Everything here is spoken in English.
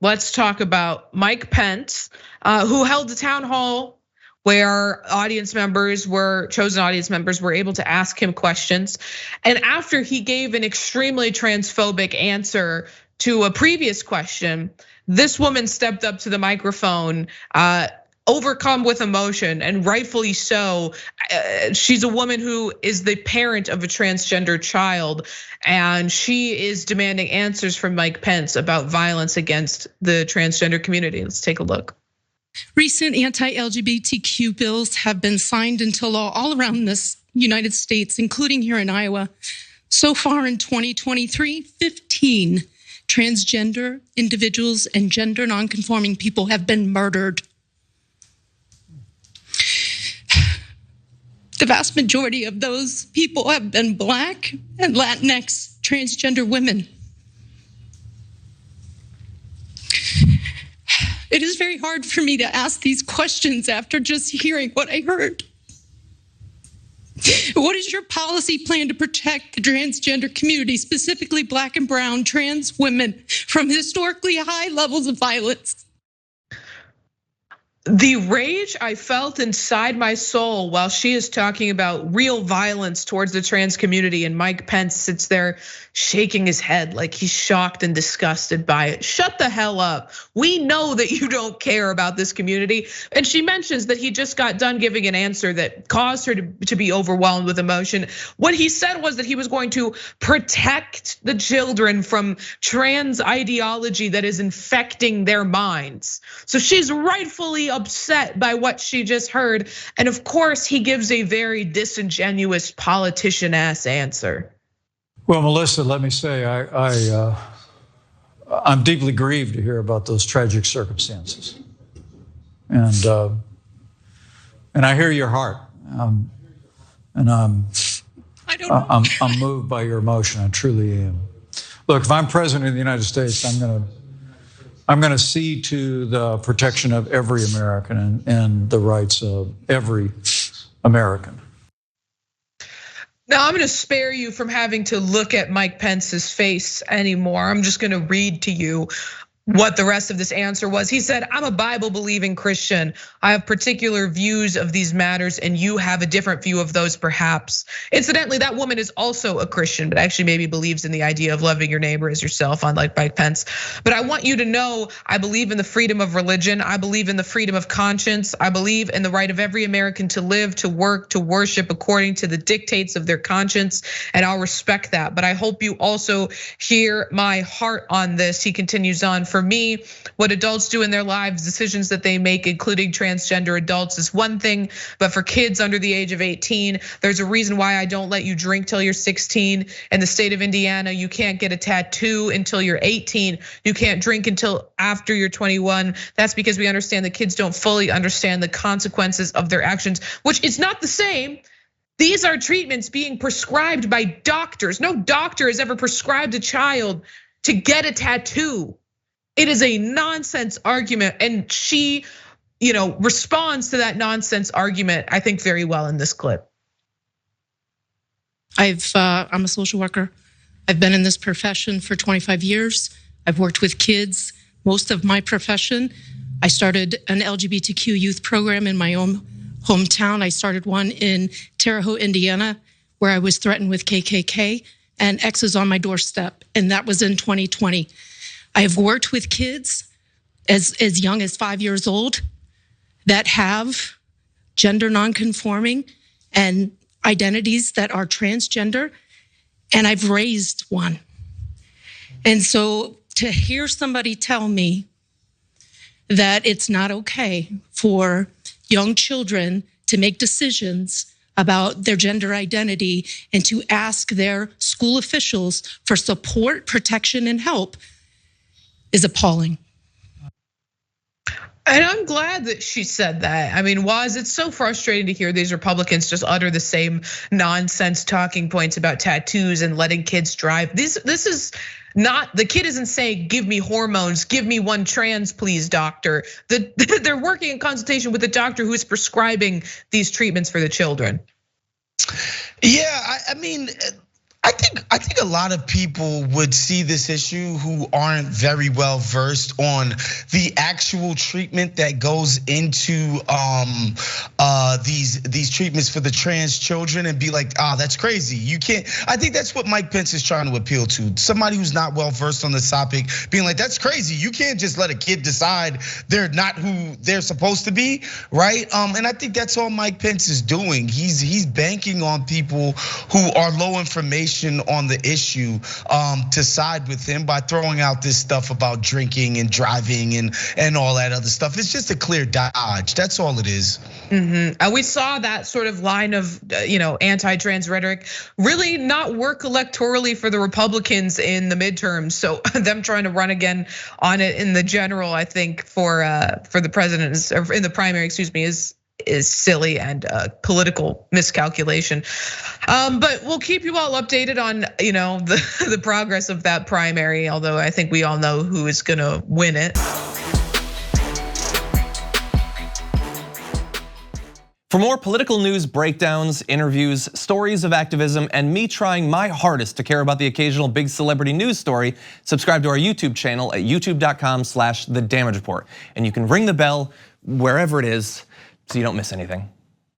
let's talk about Mike Pence, who held a town hall where chosen audience members were able to ask him questions. And after he gave an extremely transphobic answer to a previous question, this woman stepped up to the microphone, overcome with emotion, and rightfully so. She's a woman who is the parent of a transgender child, and she is demanding answers from Mike Pence about violence against the transgender community. Let's take a look. Recent anti-LGBTQ bills have been signed into law all around this United States, including here in Iowa. So far in 2023, 15 transgender individuals and gender nonconforming people have been murdered. The vast majority of those people have been Black and Latinx transgender women. It is very hard for me to ask these questions after just hearing what I heard. What is your policy plan to protect the transgender community, specifically Black and brown trans women, from historically high levels of violence? The rage I felt inside my soul while she is talking about real violence towards the trans community, and Mike Pence sits there shaking his head like he's shocked and disgusted by it. Shut the hell up. We know that you don't care about this community. And she mentions that he just got done giving an answer that caused her to be overwhelmed with emotion. What he said was that he was going to protect the children from trans ideology that is infecting their minds. So she's rightfully upset by what she just heard. And of course, he gives a very disingenuous politician-ass answer. Well, Melissa, let me say, I'm deeply grieved to hear about those tragic circumstances. And I hear your heart. And I'm moved by your emotion. I truly am. Look, if I'm president of the United States, I'm gonna see to the protection of every American and the rights of every American. Now, I'm gonna spare you from having to look at Mike Pence's face anymore. I'm just gonna read to you what the rest of this answer was. He said, I'm a Bible-believing Christian. I have particular views of these matters, and you have a different view of those perhaps. Incidentally, that woman is also a Christian, but actually maybe believes in the idea of loving your neighbor as yourself, unlike Mike Pence. But I want you to know, I believe in the freedom of religion. I believe in the freedom of conscience. I believe in the right of every American to live, to work, to worship according to the dictates of their conscience, and I'll respect that. But I hope you also hear my heart on this. He continues on. For me, what adults do in their lives, decisions that they make, including transgender adults, is one thing. But for kids under the age of 18, there's a reason why I don't let you drink till you're 16. In the state of Indiana, you can't get a tattoo until you're 18. You can't drink until after you're 21. That's because we understand that kids don't fully understand the consequences of their actions, which is not the same. These are treatments being prescribed by doctors. No doctor has ever prescribed a child to get a tattoo. It is a nonsense argument, and she, responds to that nonsense argument, I think, very well in this clip. I'm a social worker. I've been in this profession for 25 years. I've worked with kids most of my profession. I started an LGBTQ youth program in my own hometown. I started one in Terre Haute, Indiana, where I was threatened with KKK and X's on my doorstep, and that was in 2020. I have worked with kids as young as 5 years old that have gender nonconforming and identities that are transgender, and I've raised one. And so to hear somebody tell me that it's not okay for young children to make decisions about their gender identity and to ask their school officials for support, protection, and help is appalling. And I'm glad that she said that. I mean, Waz, it's so frustrating to hear these Republicans just utter the same nonsense talking points about tattoos and letting kids drive. This is not, the kid isn't saying, give me hormones, give me one trans, please, doctor. They're working in consultation with the doctor who is prescribing these treatments for the children. Yeah, I mean, I think a lot of people would see this issue who aren't very well versed on the actual treatment that goes into these treatments for the trans children and be like, that's crazy. You can't. I think that's what Mike Pence is trying to appeal to. Somebody who's not well versed on this topic, being like, that's crazy. You can't just let a kid decide they're not who they're supposed to be, right? And I think that's all Mike Pence is doing. He's banking on people who are low information on the issue to side with him by throwing out this stuff about drinking and driving and all that other stuff. It's just a clear dodge. That's all it is. And we saw that sort of line of anti-trans rhetoric really not work electorally for the Republicans in the midterms. So them trying to run again on it in the general, I think for the president or in the primary, excuse me, is silly and political miscalculation. But we'll keep you all updated on the progress of that primary, although I think we all know who is gonna win it. For more political news, breakdowns, interviews, stories of activism, and me trying my hardest to care about the occasional big celebrity news story, subscribe to our YouTube channel at youtube.com/thedamagereport. And you can ring the bell wherever it is so you don't miss anything.